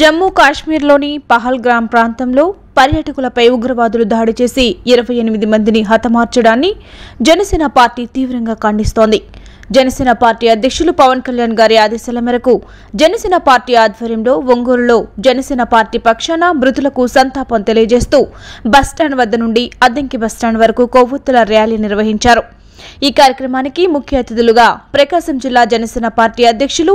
జమ్మూ కాశ్మీర్లోని పహల్గామ్ ప్రాంతంలో పర్యాటకులపై ఉగ్రవాదులు దాడి చేసి 28 మందిని హతమార్చడాన్ని జనసేన పార్టీ తీవ్రంగా ఖండిస్తోంది. జనసేన పార్టీ అధ్యక్షులు పవన్ కళ్యాణ్ గారి ఆదేశాల మేరకు జనసేన పార్టీ ఆధ్వర్యంలో ఒంగోలులో జనసేన పార్టీ పక్షాన మృతులకు సంతాపం తెలియజేస్తూ బస్టాండ్ వద్ద నుండి అద్దంకి బస్టాండ్ వరకు కొవ్వొత్తుల ర్యాలీ నిర్వహించారు. ఈ కార్యక్రమానికి ముఖ్య అతిథులుగా ప్రకాశం జిల్లా జనసేన పార్టీ అధ్యక్షులు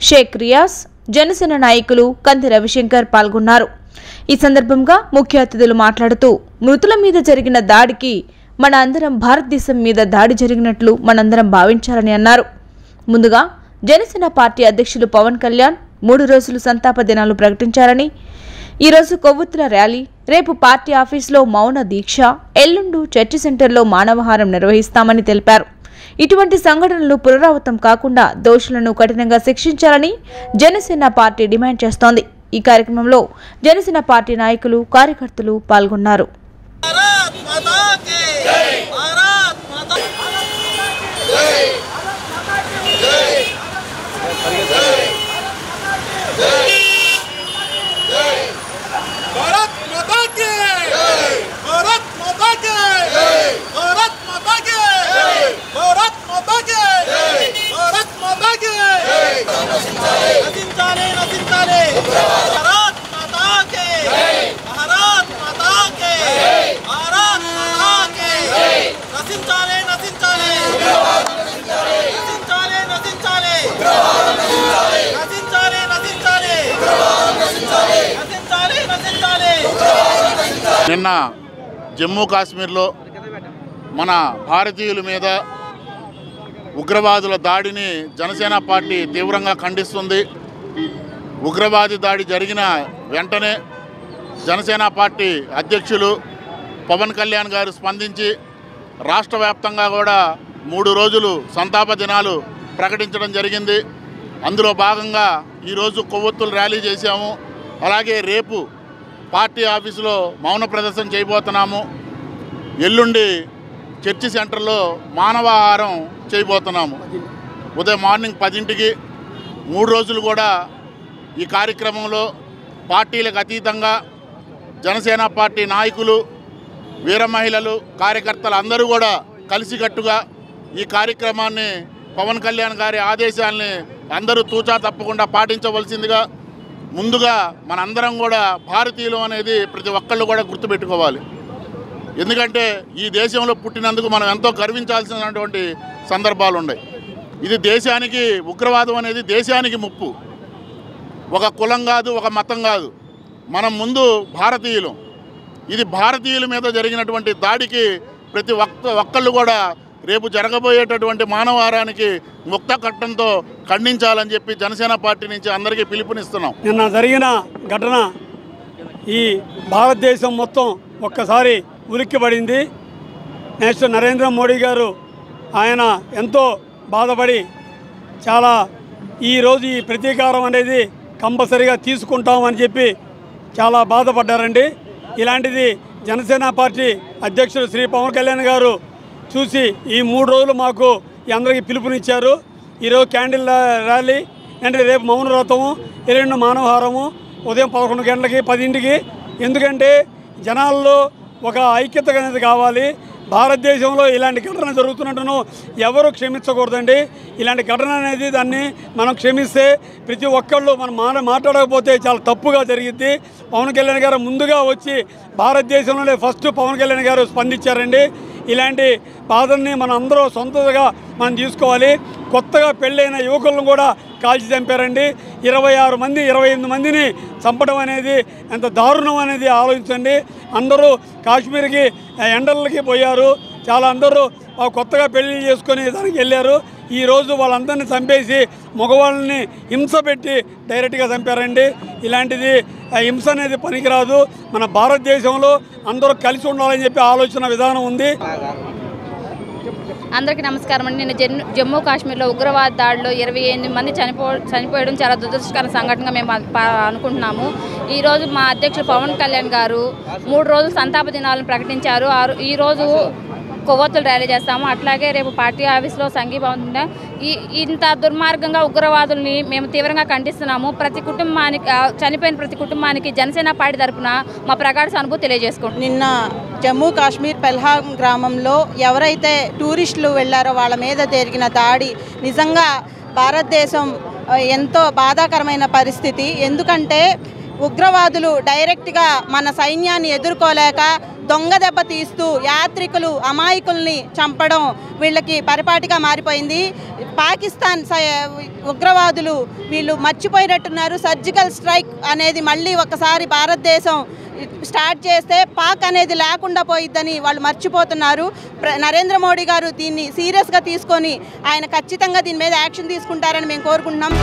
షేక్ రియాజ్, జనసేన నాయకులు కంది రవిశంకర్ పాల్గొన్నారు. ఈ సందర్భంగా ముఖ్య అతిథులు మాట్లాడుతూ మృతుల మీద జరిగిన దాడికి మన అందరం భారతదేశం మీద దాడి జరిగినట్లు మనందరం భావించాలని అన్నారు. ముందుగా జనసేన పార్టీ అధ్యక్షులు పవన్ కళ్యాణ్ 3 రోజులు సంతాప దినాలు ప్రకటించారని, ఈరోజు కొవ్వొత్తుల ర్యాలీ, రేపు పార్టీ ఆఫీసులో మౌన దీక్ష, ఎల్లుండు చర్చి సెంటర్లో మానవహారం నిర్వహిస్తామని తెలిపారు. ఇటువంటి సంఘటనలు పునరావృతం కాకుండా దోషులను కఠినంగా శిక్షించాలని జనసేన పార్టీ డిమాండ్ చేస్తోంది. ఈ కార్యక్రమంలో జనసేన పార్టీ నాయకులు, కార్యకర్తలు పాల్గొన్నారు. నిన్న జమ్మూ కాశ్మీర్లో మన భారతీయుల మీద ఉగ్రవాదుల దాడిని జనసేన పార్టీ తీవ్రంగా ఖండిస్తుంది. ఉగ్రవాది దాడి జరిగిన వెంటనే జనసేన పార్టీ అధ్యక్షులు పవన్ కళ్యాణ్ గారు స్పందించి రాష్ట్ర వ్యాప్తంగా కూడా 3 రోజులు సంతాప దినాలు ప్రకటించడం జరిగింది. అందులో భాగంగా ఈరోజు కొవ్వొత్తులు ర్యాలీ చేశాము. అలాగే రేపు పార్టీ ఆఫీసులో మౌన ప్రదర్శన చేయబోతున్నాము. ఎల్లుండి చర్చి సెంటర్లో మానవాహారం చేయబోతున్నాము. ఉదయం మార్నింగ్ 10ంటికి 3 రోజులు కూడా ఈ కార్యక్రమంలో పార్టీలకు అతీతంగా జనసేన పార్టీ నాయకులు, వీర మహిళలు, కార్యకర్తలు అందరూ కూడా కలిసికట్టుగా ఈ కార్యక్రమాన్ని పవన్ కళ్యాణ్ గారి ఆదేశాలని అందరూ తూచా తప్పకుండా పాటించవలసిందిగా, ముందుగా మనందరం కూడా భారతీయులు అనేది ప్రతి ఒక్కళ్ళు కూడా గుర్తుపెట్టుకోవాలి. ఎందుకంటే ఈ దేశంలో పుట్టినందుకు మనం ఎంతో గర్వించాల్సినటువంటి సందర్భాలు ఉన్నాయి. ఇది దేశానికి, ఉగ్రవాదం అనేది దేశానికి ముప్పు. ఒక కులం కాదు, ఒక మతం కాదు, మనం ముందు భారతీయులు. ఇది భారతీయుల మీద జరిగినటువంటి దాడికి ప్రతి ఒక్కళ్ళు కూడా రేపు జరగబోయేటటువంటి మానవారానికి ముక్త కట్టంతో ఖండించాలని చెప్పి జనసేన పార్టీ నుంచి అందరికీ పిలుపునిస్తున్నాం. నిన్న జరిగిన ఘటన ఈ భారతదేశం మొత్తం ఒక్కసారి ఉలిక్కిపడింది. నెక్స్ట్ నరేంద్ర మోడీ గారు ఆయన ఎంతో బాధపడి చాలా ఈరోజు ఈ ప్రతీకారం అనేది కంపల్సరీగా తీసుకుంటామని చెప్పి చాలా బాధపడ్డారండి. ఇలాంటిది జనసేన పార్టీ అధ్యక్షుడు శ్రీ పవన్ కళ్యాణ్ గారు చూసి ఈ 3 రోజులు మాకు అందరికీ పిలుపునిచ్చారు. ఈరోజు క్యాండిల్ ర్యాలీ అంటే రేపు మౌన వ్రతము, ఎల్లుండి మానవహారము, ఉదయం 11 గంటలకి 10ంటికి. ఎందుకంటే జనాల్లో ఒక ఐక్యత అనేది కావాలి. భారతదేశంలో ఇలాంటి ఘటన జరుగుతున్నట్టును ఎవరు క్షమించకూడదండి. ఇలాంటి ఘటన అనేది దాన్ని మనం క్షమిస్తే ప్రతి ఒక్కళ్ళు మనం మాట్లాడకపోతే చాలా తప్పుగా జరిగిద్ది. పవన్ కళ్యాణ్ గారు ముందుగా వచ్చి భారతదేశంలోనే ఫస్ట్ పవన్ కళ్యాణ్ గారు స్పందించారండి. ఇలాంటి బాధల్ని మనం అందరూ సొంతగా మనం తీసుకోవాలి. కొత్తగా పెళ్ళైన యువకులను కూడా కాల్చి చంపారండి. 26 మంది 28 మందిని చంపడం అనేది ఎంత దారుణం అనేది ఆలోచించండి. అందరూ కాశ్మీర్కి ఎండలకి పోయారు. చాలా అందరూ కొత్తగా పెళ్లి చేసుకొని దానికి వెళ్ళారు. ఈరోజు వాళ్ళందరినీ చంపేసి మగవాళ్ళని హింస పెట్టి డైరెక్ట్గా చంపారండి. ఇలాంటిది హింస అనేది పనికిరాదు. మన భారతదేశంలో అందరూ కలిసి ఉండాలని చెప్పి ఆలోచన విధానం ఉంది. అందరికీ నమస్కారం అండి. నిన్న జమ్మూ కాశ్మీర్లో ఉగ్రవాద దాడిలో 28 మంది చనిపోయడం చాలా దురదృష్టకర సంఘటనగా మేము అనుకుంటున్నాము. ఈరోజు మా అధ్యక్షులు పవన్ కళ్యాణ్ గారు 3 రోజులు సంతాప దినాలను ప్రకటించారు. ఈరోజు కొవ్వొత్తులు ర్యాలీ చేస్తాము. అట్లాగే రేపు పార్టీ ఆఫీస్లో సంఘీభావం ఇంత దుర్మార్గంగా ఉగ్రవాదుల్ని మేము తీవ్రంగా ఖండిస్తున్నాము. ప్రతి కుటుంబానికి చనిపోయిన ప్రతి కుటుంబానికి జనసేన పార్టీ తరఫున మా ప్రగాఢ సానుభూతి తెలియజేసుకుంటాం. నిన్న జమ్మూ కాశ్మీర్ పెల్హాం గ్రామంలో ఎవరైతే టూరిస్టులు వెళ్ళారో వాళ్ళ మీద జరిగిన దాడి నిజంగా భారతదేశం ఎంతో బాధాకరమైన పరిస్థితి. ఎందుకంటే ఉగ్రవాదులు డైరెక్ట్గా మన సైన్యాన్ని ఎదుర్కోలేక దొంగ దెబ్బ తీస్తూ యాత్రికులు అమాయకుల్ని చంపడం వీళ్ళకి పరిపాటిగా మారిపోయింది. పాకిస్తాన్ ఉగ్రవాదులు వీళ్ళు మర్చిపోయినట్టున్నారు. సర్జికల్ స్ట్రైక్ అనేది మళ్ళీ ఒకసారి భారతదేశం స్టార్ట్ చేస్తే పాక్ అనేది లేకుండా పోయిద్దని వాళ్ళు మర్చిపోతున్నారు. నరేంద్ర మోడీ గారు దీన్ని సీరియస్గా తీసుకొని ఆయన ఖచ్చితంగా దీని మీద యాక్షన్ తీసుకుంటారని మేము కోరుకుంటున్నాం.